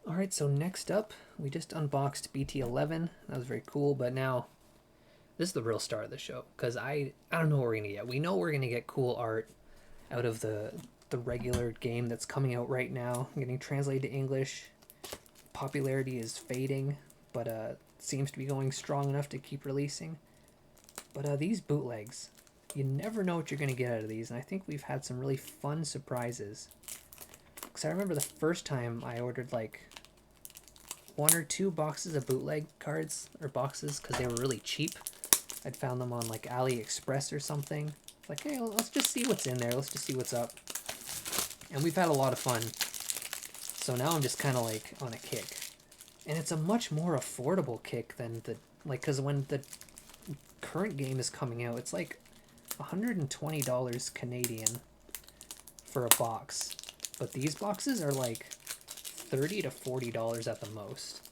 Alright, so next up, we just unboxed BT11. That was very cool, but now this is the real star of the show, because I don't know what we're going to get. We know we're going to get cool art out of the regular game that's coming out right now, getting translated to English. Popularity is fading, but seems to be going strong enough to keep releasing. But these bootlegs, you never know what you're going to get out of these, and I think we've had some really fun surprises. Because I remember the first time I ordered like 1 or 2 boxes of bootleg cards, or boxes, because they were really cheap. I'd found them on like AliExpress or something. Like, hey, let's just see what's in there, let's just see what's up. And we've had a lot of fun. So now I'm just kind of like on a kick. And it's a much more affordable kick than the, like, because when the current game is coming out, it's like $120 Canadian for a box. But these boxes are like $30 to $40 at the most.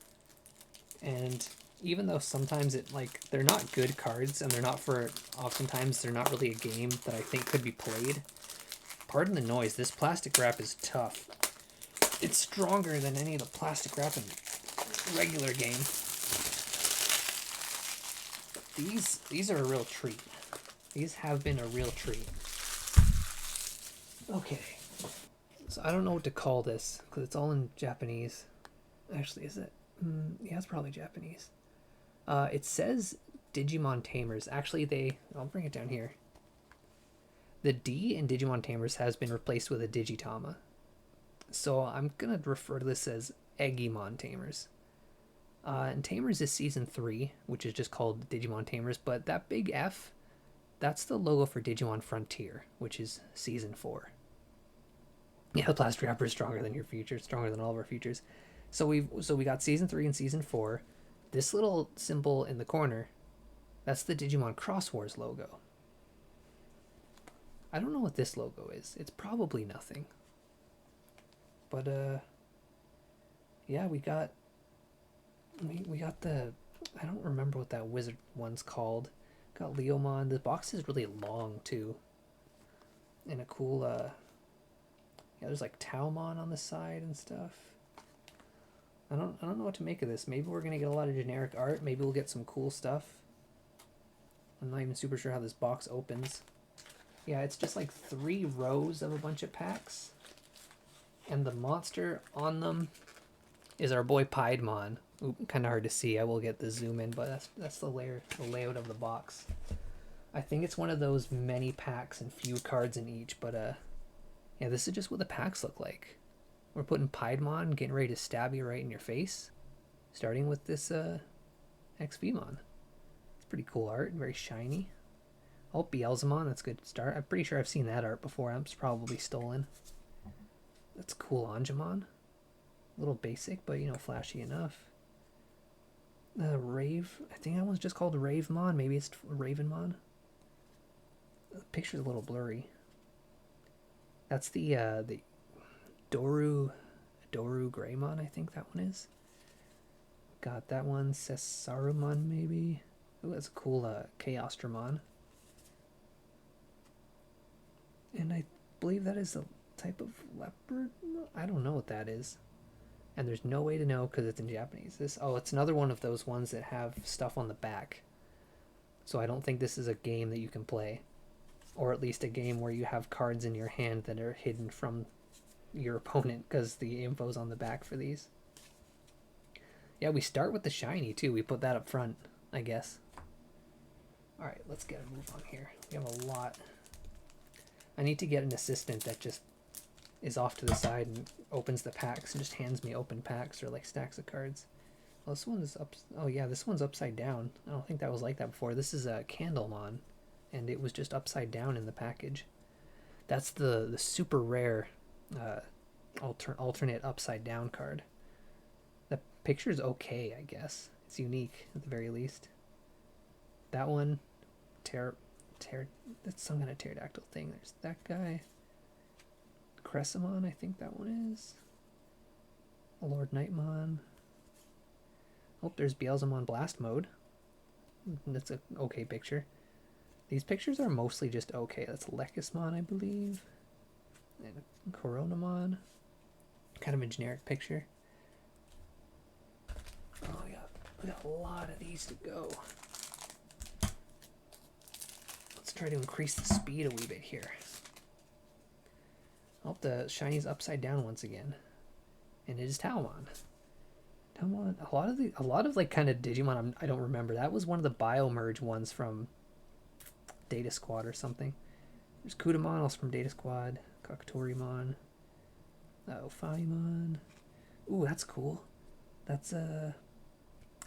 And even though sometimes they're not good cards, and they're not for, oftentimes they're not really a game that I think could be played. Pardon the noise, this plastic wrap is tough. It's stronger than any of the plastic wrap in regular game. These are a real treat. These have been a real treat. Okay. So I don't know what to call this, because it's all in Japanese. Actually, is it? Yeah, it's probably Japanese. It says DigimonTamers. Actually, I'll bring it down here. The D in DigimonTamers has been replaced with a Digitama. So I'm going to refer to this as EggymonTamers. And Tamers is Season 3, which is just called DigimonTamers, but that big F, that's the logo for Digimon Frontier, which is Season 4. Yeah, the plastic wrapper is stronger than your future, stronger than all of our futures. So we got Season 3 and Season 4. This little symbol in the corner, that's the Digimon Cross Wars logo. I don't know what this logo is. It's probably nothing. But yeah, we got the, I don't remember what that wizard one's called. Got Leomon. The box is really long too. And a cool yeah, there's like Taomon on the side and stuff. I don't know what to make of this. Maybe we're gonna get a lot of generic art. Maybe we'll get some cool stuff. I'm not even super sure how this box opens. Yeah, it's just like 3 rows of a bunch of packs. And the monster on them is our boy Piedmon. Kind of hard to see. I will get the zoom in, but that's the layout of the box. I think it's one of those many packs and few cards in each, but yeah, this is just what the packs look like. We're putting Piedmon, getting ready to stab you right in your face. Starting with this XVmon. It's pretty cool art, very shiny. Oh, Beelzemon, that's a good start. I'm pretty sure I've seen that art before. It's probably stolen. That's cool, Angemon. A little basic, but, you know, flashy enough. Rave, I think that one's just called Ravemon. Maybe it's Ravenmon. The picture's a little blurry. That's the Doru Greymon, I think that one is. Got that one, Cesarumon, maybe. Oh, that's a cool Chaosdramon. And I believe that is a type of leopard. I don't know what that is. And there's no way to know because it's in Japanese. It's another one of those ones that have stuff on the back. So I don't think this is a game that you can play. Or at least a game where you have cards in your hand that are hidden from your opponent because the info's on the back for these. Yeah, we start with the shiny too. We put that up front, I guess. Alright, let's get a move on here. We have a lot. I need to get an assistant that just is off to the side and opens the packs and just hands me open packs or like stacks of cards. Well, this one's up. Oh yeah, this one's upside down. I don't think that was like that before. This is a Candlemon, and it was just upside down in the package. That's the super rare alternate upside down card. The picture's okay, I guess. It's unique at the very least. That one, that's some kind of pterodactyl thing. There's that guy. Cressimon, I think that one is. Lord Nightmon. Oh, there's Beelzemon Blast Mode. That's a okay picture. These pictures are mostly just okay. That's Lekismon, I believe. And Coronamon. Kind of a generic picture. Oh, we got a lot of these to go. Let's try to increase the speed a wee bit here. Oh, the shiny's upside down once again. And it is Talmon. Talmon, a lot of like kind of Digimon I don't remember. That was one of the Biomerge ones from Data Squad or something. There's Kudamon, also from Data Squad. Kokatorimon. Ophanimon. Ooh, that's cool. That's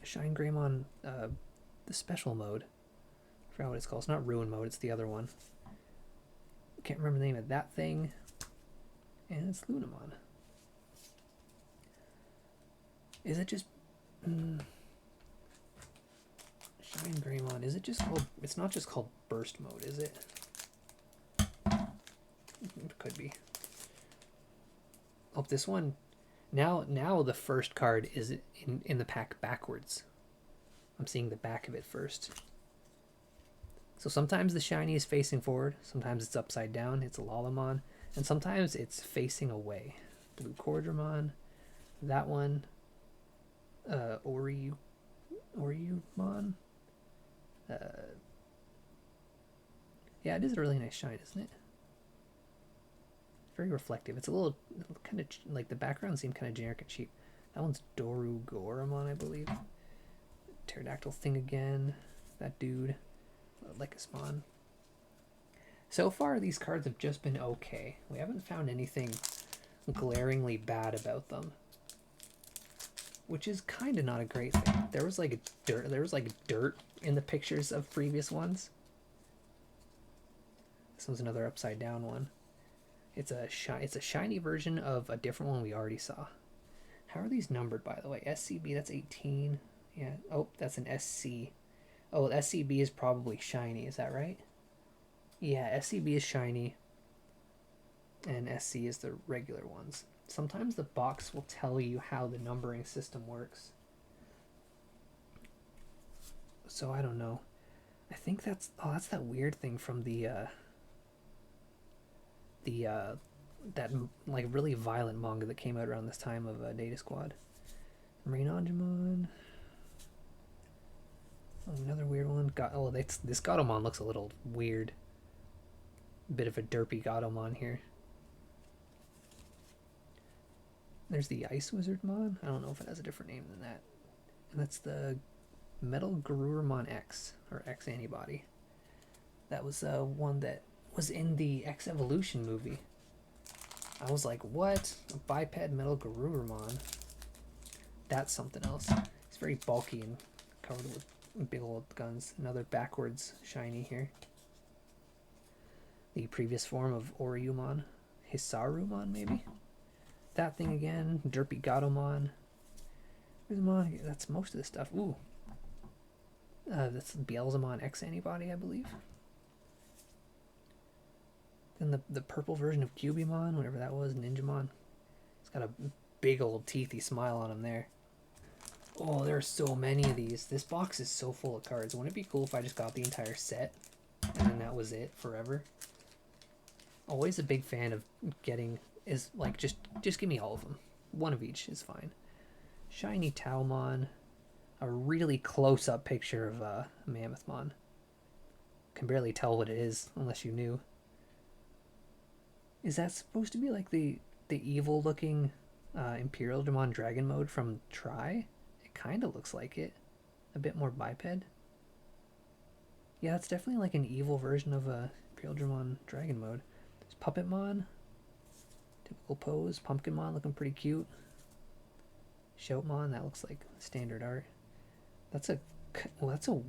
Shine Greymon, the special mode. I forgot what it's called. It's not Ruin mode, it's the other one. Can't remember the name of that thing. And it's Lunamon. Is it just... Shine Greymon, is it just called... It's not just called Burst mode, is it? It could be. Oh, this one... Now the first card is in the pack backwards. I'm seeing the back of it first. So sometimes the shiny is facing forward, sometimes it's upside down, it's a Lalamon, and sometimes it's facing away. Blue Cordramon, that one, Oryumon, yeah, it is a really nice shine, isn't it? Very reflective. It's a little kind of like the background seemed kind of generic and cheap. That one's Dorugoramon, I believe. Pterodactyl thing again. That dude. Lekismon. So far, these cards have just been okay. We haven't found anything glaringly bad about them, which is kind of not a great thing. There was like dirt in the pictures of previous ones. This one's another upside down one. It's a shiny version of a different one we already saw. How are these numbered, by the way? SCB, that's 18. Yeah. Oh, that's an SC. Oh, SCB is probably shiny. Is that right? Yeah, SCB is shiny. And SC is the regular ones. Sometimes the box will tell you how the numbering system works. So I don't know. I think that's... Oh, that's that weird thing from that like really violent manga that came out around this time of Data Squad. Marine Angemon. Oh, another weird one. This Gatomon looks a little weird. Bit of a derpy Gatomon here. There's the Ice Wizardmon. I don't know if it has a different name than that. And that's the Metal Garurumon X, or X Antibody. That was one that was in the X Evolution movie. I was like, what? A biped Metal Garurumon? That's something else. It's very bulky and covered with big old guns. Another backwards shiny here. The previous form of Oryumon. Hisarumon, maybe? That thing again. Derpy Gatomon. That's most of the stuff. Ooh. That's Beelzemon X Antibody, I believe. Then the purple version of Cubimon, whatever that was, Ninjamon. It's got a big old teethy smile on him there. Oh, there are so many of these. This box is so full of cards. Wouldn't it be cool if I just got the entire set and then that was it forever? Always a big fan of getting is like just give me all of them. One of each is fine. Shiny Talmon. A really close-up picture of Mammothmon. Can barely tell what it is unless you knew. Is that supposed to be like the evil-looking Imperial Demon Dragon mode from Tri? It kind of looks like it. A bit more biped. Yeah, it's definitely like an evil version of Imperial Demon Dragon mode. There's Puppetmon. Typical pose. Pumpkinmon looking pretty cute. Shoutmon, that looks like standard art. That's a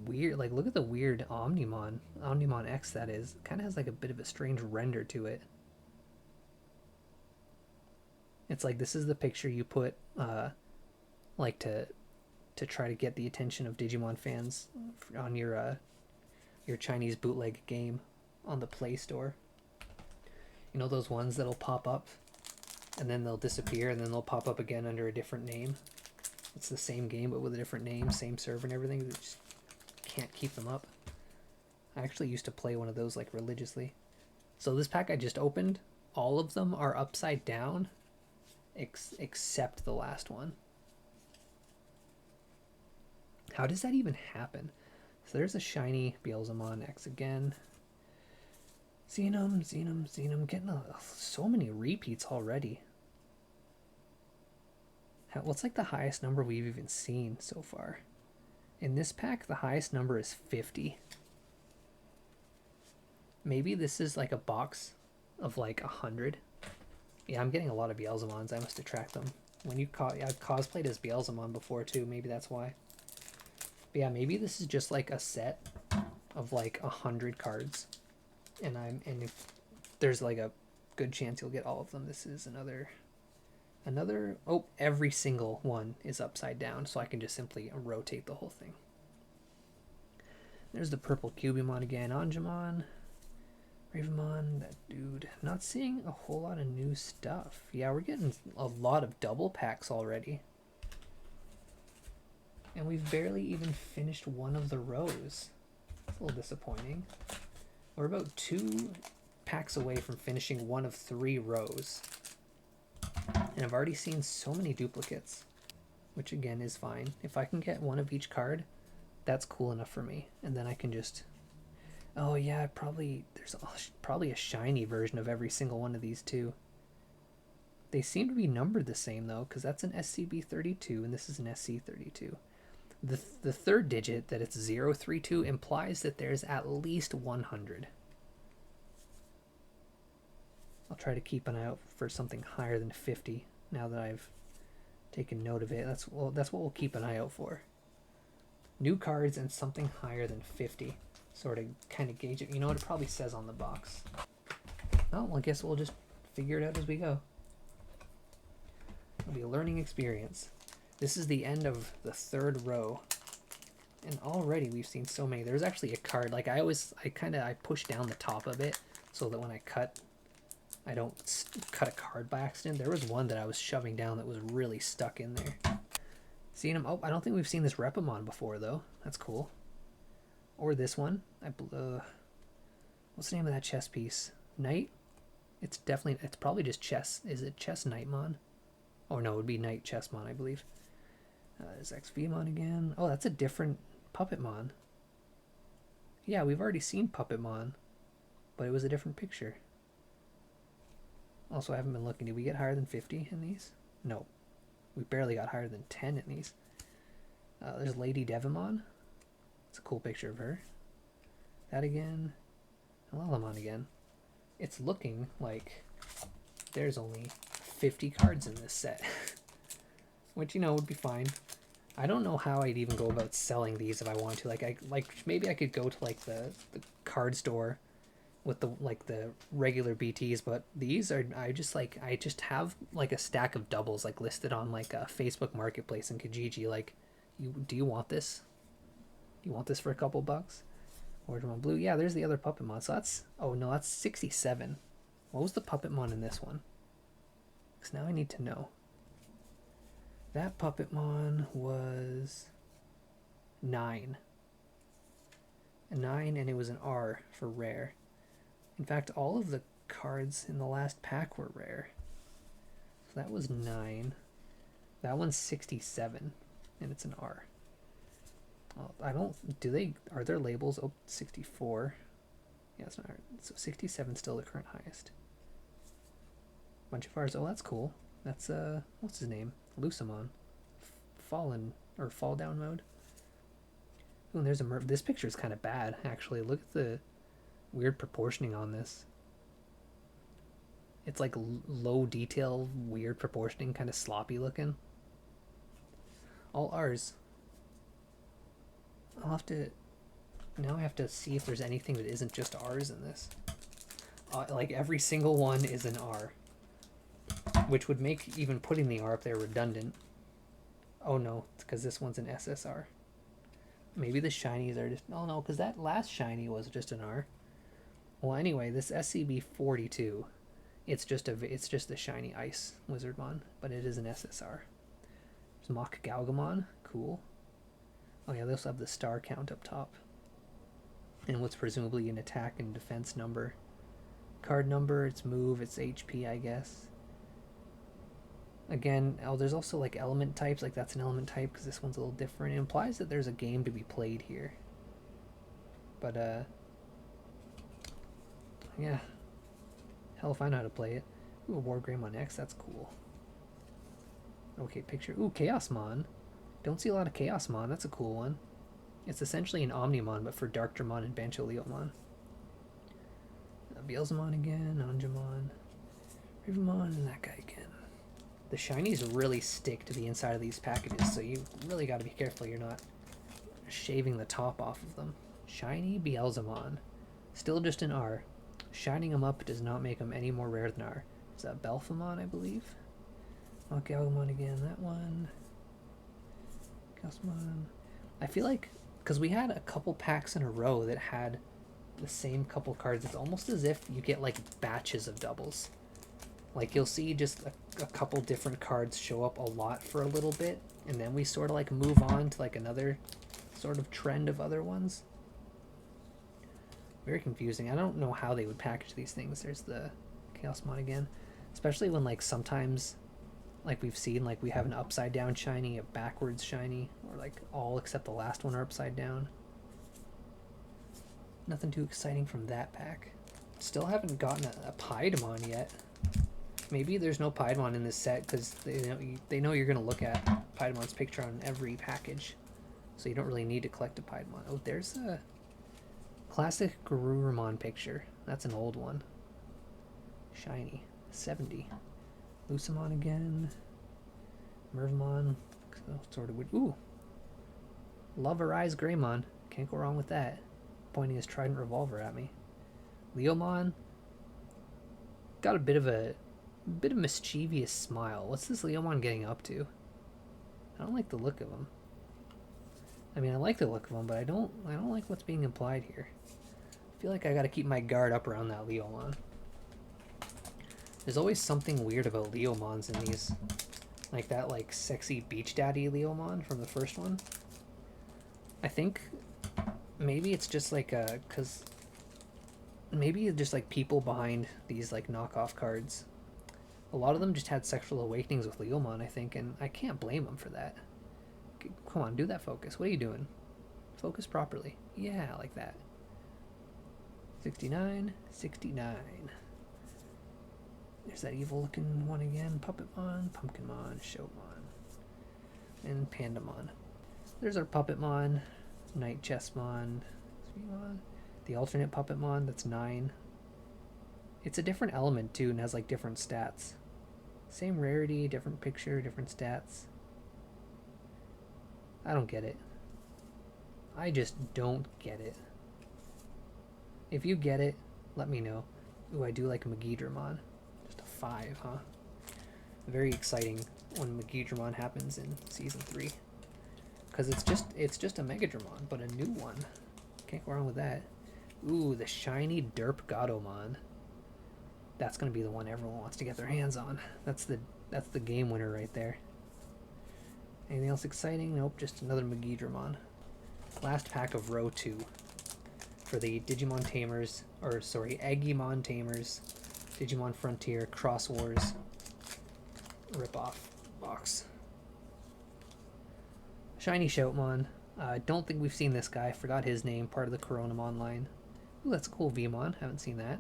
weird, like, look at the weird Omnimon X that is. Kind of has like a bit of a strange render to it. It's like this is the picture you put like to try to get the attention of Digimon fans on your Chinese bootleg game on the Play Store. You know those ones that'll pop up and then they'll disappear and then they'll pop up again under a different name. It's the same game but with a different name, same server and everything. They just can't keep them up. I actually used to play one of those like religiously. So this pack I just opened, all of them are upside down, except the last one. How does that even happen? So there's a shiny Beelzemon X again. Xenom, getting so many repeats already. What's like the highest number we've even seen so far? In this pack, the highest number is 50. Maybe this is like a box of like 100. Yeah, I'm getting a lot of Beelzemons. I must attract them. When you I've cosplayed as Beelzemon before too. Maybe that's why. But yeah, maybe this is just like a set of like 100 cards, and if there's like a good chance you'll get all of them. This is another. Oh, every single one is upside down, so I can just simply rotate the whole thing. There's the purple Cubimon again, Angemon, Ravemon, that dude. Not seeing a whole lot of new stuff. Yeah, we're getting a lot of double packs already. And we've barely even finished one of the rows. It's a little disappointing. We're about 2 packs away from finishing one of 3 rows. And I've already seen so many duplicates, which again is fine. If I can get one of each card, that's cool enough for me. And then I can just... Oh yeah, there's probably a shiny version of every single one of these too. They seem to be numbered the same though, because that's an SCB32 and this is an SC32. The third digit, that it's 032, implies that there's at least 100. I'll try to keep an eye out for something higher than 50 now that I've taken note of it. That's what we'll keep an eye out for. New cards and something higher than 50. Sort of kind of gauge it. You know what it probably says on the box. Oh, well, I guess we'll just figure it out as we go. It'll be a learning experience. This is the end of the 3rd row. And already we've seen so many. There's actually a card. Like I push down the top of it so that when I cut, I don't cut a card by accident. There was one that I was shoving down that was really stuck in there. Seeing him. Oh, I don't think we've seen this Repamon before though. That's cool. Or this one. What's the name of that chess piece? Knight? It's probably just chess. Is it Chess Knightmon? Oh no, it would be Knight Chessmon, I believe. There's XVmon again. Oh, that's a different Puppetmon. Yeah, we've already seen Puppetmon, but it was a different picture. Also, I haven't been looking. Did we get higher than 50 in these? No. We barely got higher than 10 in these. There's Lady Devimon. It's a cool picture of her. That again. Lalamon again. It's looking like there's only 50 cards in this set. Which, you know, would be fine. I don't know how I'd even go about selling these if I want to. Maybe I could go to like the card store with the regular BTs, but these are I just have like a stack of doubles like listed on like a Facebook Marketplace in Kijiji. Like, do you want this? Do you want this for a couple bucks? Ordermon Blue. Yeah, there's the other Puppetmon. So that's that's 67. What was the Puppetmon in this one? Because now I need to know. That Puppetmon was 9. A 9, and it was an R for rare. In fact, all of the cards in the last pack were rare. So that was 9. That one's 67, and it's an R. Are there labels? Oh, 64. Yeah, it's not. So 67 still the current highest. Bunch of R's. Oh, that's cool. That's, what's his name? Lucamon. Fall down mode. Ooh, and there's a this picture is kind of bad, actually. Look at the weird proportioning on this. It's like low detail, weird proportioning, kind of sloppy looking. All R's. Now I have to see if there's anything that isn't just R's in this. Like every single one is an R. Which would make even putting the R up there redundant. Oh no, it's because this one's an SSR. Maybe the shinies are just... Oh no, because that last shiny was just an R. Well, anyway, this SCB-42, it's just a shiny ice Wizardmon, but it is an SSR. There's Mock Galgamon, cool. Oh yeah, they also have the star count up top. and what's presumably an attack and defense number. Card number, its move, its HP, I guess. Again, oh, there's also like element types, like that's an element type because this one's a little different. It implies that there's a game to be played here. But, yeah. Hell if I know how to play it. Ooh, a Wargreymon X, that's cool. Okay, picture. Ooh, Chaosmon. Don't see a lot of Chaosmon, that's a cool one. It's essentially an Omnimon, but for Darkdramon and Bancho-Leomon. Beelzemon again, Angemon, Rivamon, and that guy again. The shinies really stick to the inside of these packages, so you really got to be careful you're not shaving the top off of them. Shiny Beelzemon. Still just an R. Shining them up does not make them any more rare than R. Is that Belphamon, I believe? Galgamon again, that one. Cosmon. I feel like, because we had a couple packs in a row that had the same couple cards, it's almost as if you get like batches of doubles. Like you'll see just a couple different cards show up a lot for a little bit, and then we sort of like move on to like another sort of trend of other ones. Very confusing. I don't know how they would package these things. There's the Chaosmon again. Especially when like sometimes, like we've seen, like we have an upside down shiny, a backwards shiny, or like all except the last one are upside down. Nothing too exciting from that pack. Still haven't gotten a Piedmon yet. Maybe there's no Piedmon in this set because they know you're going to look at Piedmon's picture on every package. So you don't really need to collect a Piedmon. Oh, there's a classic Garurumon picture. That's an old one. Shiny. 70. Lucemon again. Mervmon. Sort of would. Ooh. Loverized Greymon. Can't go wrong with that. Pointing his trident revolver at me. Leomon. Got a bit of mischievous smile. What's this Leomon getting up to? I don't like the look of him. I mean, I like the look of him, but I don't like what's being implied here. I feel like I gotta keep my guard up around that Leomon. There's always something weird about Leomons in these. Like that like sexy beach daddy Leomon from the first one. I think maybe it's just like cause maybe it's just like people behind these like knockoff cards. A lot of them just had sexual awakenings with Leomon, I think, and I can't blame them for that. Come on, do that focus. What are you doing? Focus properly. Yeah, like that. 69, 69. There's that evil looking one again. Puppetmon, Pumpkinmon, Showmon, and Pandamon. There's our Puppetmon, Night Chessmon, Sweetmon, the alternate Puppetmon, that's 9. It's a different element too and has like different stats. Same rarity, different picture, different stats. I don't get it. I just don't get it. If you get it, let me know. Ooh, I do like Megidramon. Just a 5, huh? Very exciting when Megidramon happens in Season 3. Because it's just a Megadramon, but a new one. Can't go wrong with that. Ooh, the shiny Derp Gatomon. That's going to be the one everyone wants to get their hands on. That's the game winner right there. Anything else exciting? Nope, just another Megidramon. Last pack of row 2 for the DigimonTamers, or sorry, AggiemonTamers, Digimon Frontier Cross Wars ripoff box. Shiny Shoutmon. Don't think we've seen this guy. Forgot his name. Part of the Coronamon line. Ooh, that's a cool Vmon. Haven't seen that.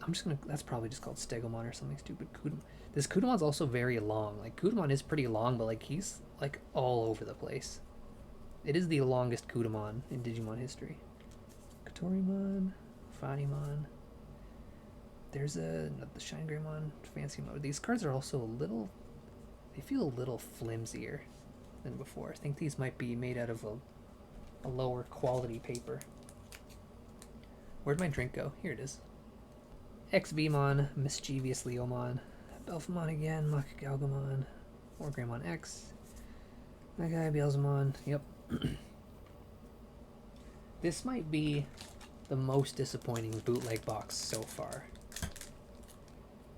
I'm just gonna. That's probably just called Stegomon or something stupid. This Kudamon's also very long. Like Kudamon is pretty long, but like he's like all over the place. It is the longest Kudamon in Digimon history. Katorimon, Fanimon. There's the Shine Greymon, Fancy Mode. These cards are also a little. They feel a little flimsier than before. I think these might be made out of a lower quality paper. Where'd my drink go? Here it is. XVmon, Mischievous Leomon, Belphamon again, Galgamon, Wargreymon X, that guy, Beelzemon, yep. This might be the most disappointing bootleg box so far.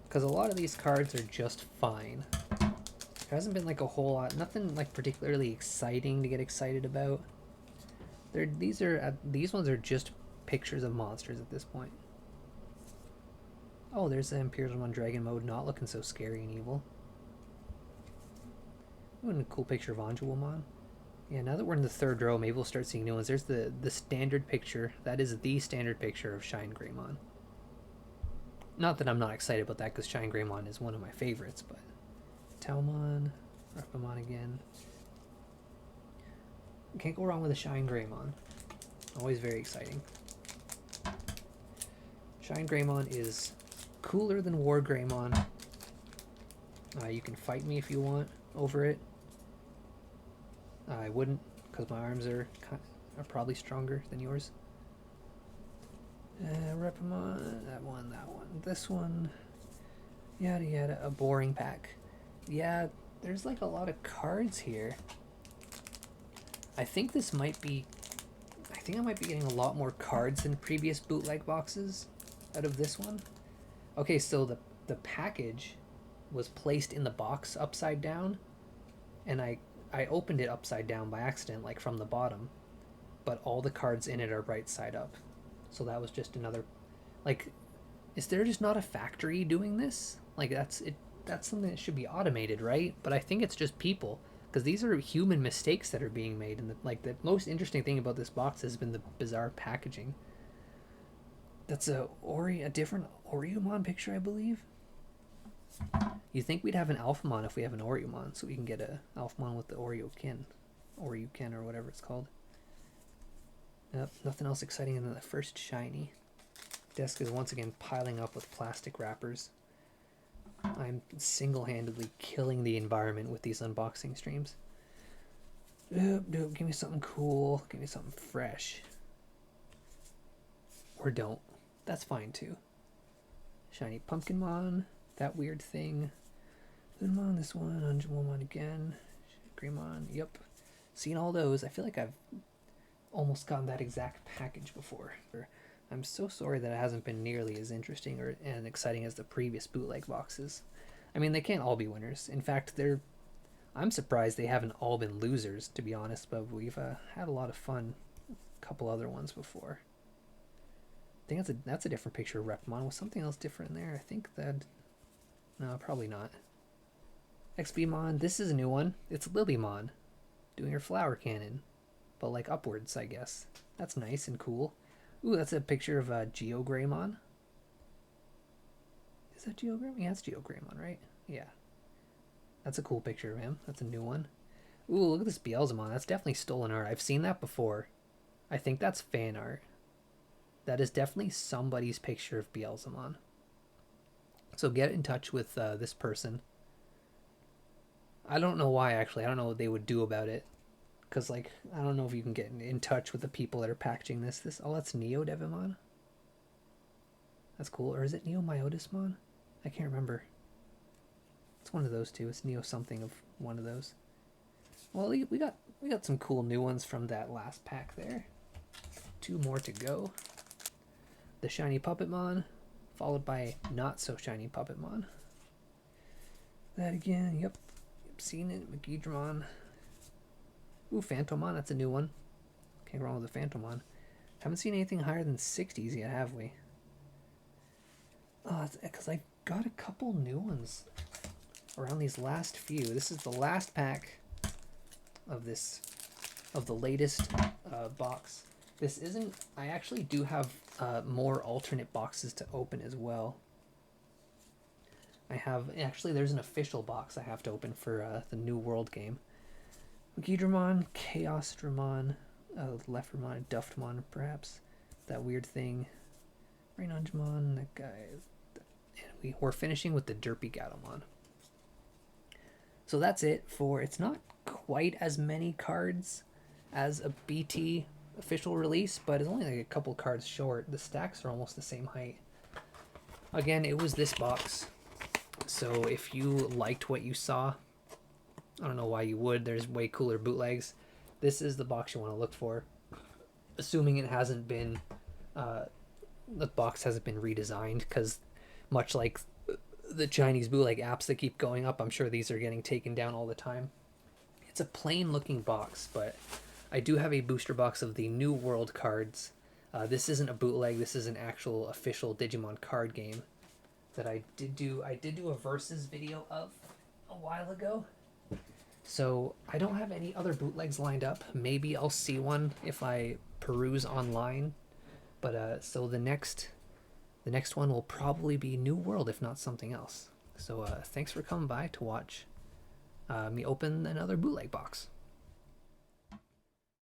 Because a lot of these cards are just fine. There hasn't been like a whole lot, nothing like particularly exciting to get excited about. These ones are just pictures of monsters at this point. Oh, there's the Imperial One Dragon mode, not looking so scary and evil. Ooh, and a cool picture of Anjouamon. Yeah, now that we're in the third row, maybe we'll start seeing new ones. There's the standard picture. That is the standard picture of Shine Greymon. Not that I'm not excited about that, because Shine Greymon is one of my favorites, but... Talmon, Repamon again. Can't go wrong with a Shine Greymon. Always very exciting. Shine Greymon is cooler than War Greymon. You can fight me if you want over it. I wouldn't, because my arms are probably stronger than yours. Repamon, that one, this one. Yada yada, a boring pack. Yeah, there's like a lot of cards here. I think this might be... I think I might be getting a lot more cards than previous bootleg boxes out of this one. Okay, so the package was placed in the box upside down, and I opened it upside down by accident, like from the bottom, but all the cards in it are right side up. So that was just another... Like, is there just not a factory doing this? Like, that's something that should be automated, right? But I think it's just people, because these are human mistakes that are being made. And the most interesting thing about this box has been the bizarre packaging. That's a different Oreomon picture, I believe. You think we'd have an Alphamon if we have an Oreomon, so we can get a Alphamon with the Oryuken, or whatever it's called. Yep, nothing else exciting than the first shiny. Desk is once again piling up with plastic wrappers. I'm single-handedly killing the environment with these unboxing streams. Give me something cool. Give me something fresh. Or don't. That's fine too. Shiny Pumpkinmon. That weird thing. Lunmon, this one. Anjouamon again. Greymon. Yep. Seen all those. I feel like I've almost gotten that exact package before. I'm so sorry that it hasn't been nearly as interesting and exciting as the previous bootleg boxes. I mean, they can't all be winners. In fact, I'm surprised they haven't all been losers, to be honest, but we've had a lot of fun. A couple other ones before. I think that's a different picture of Repmon with something else different in there. I think that... No, probably not. XBmon, this is a new one. It's Lilymon, doing her flower cannon, but like upwards, I guess. That's nice and cool. Ooh, that's a picture of Geogreymon. Is that Geogreymon? Yeah, it's Geogreymon, right? Yeah. That's a cool picture of him. That's a new one. Ooh, look at this Beelzemon. That's definitely stolen art. I've seen that before. I think that's fan art. That is definitely somebody's picture of Beelzemon. So get in touch with this person. I don't know why, actually. I don't know what they would do about it. Because, like, I don't know if you can get in touch with the people that are packaging this. Oh, that's Neo Devimon? That's cool. Or is it Neo Myotismon? I can't remember. It's one of those two. It's Neo something of one of those. Well, we got some cool new ones from that last pack there. 2 more to go. The Shiny Puppetmon, followed by not so shiny Puppetmon. That again, yep. Seen it. Magidramon. Ooh, Phantomon, that's a new one. Can't go wrong with the Phantomon. Haven't seen anything higher than 60s yet, have we? Oh, because I got a couple new ones around these last few. This is the last pack of the latest box. This isn't... I actually do have more alternate boxes to open as well. I have... Actually, there's an official box I have to open for the New World game. Magidramon, Chaosdramon, Leftramon, Duftmon, perhaps. That weird thing. Rainonjamon, that guy. And we're finishing with the Derpy Gatomon. So that's it for... It's not quite as many cards as a BT official release, but it's only like a couple cards short. The stacks are almost the same height. Again, it was this box. So if you liked what you saw... I don't know why you would. There's way cooler bootlegs. This is the box you want to look for. Assuming it hasn't been... the box hasn't been redesigned, because much like the Chinese bootleg apps that keep going up, I'm sure these are getting taken down all the time. It's a plain looking box, but I do have a booster box of the New World cards. This isn't a bootleg. This is an actual official Digimon card game that I did do. I did do a versus video of a while ago. So I don't have any other bootlegs lined up. Maybe I'll see one if I peruse online. But so the next one will probably be New World, if not something else. So thanks for coming by to watch me open another bootleg box.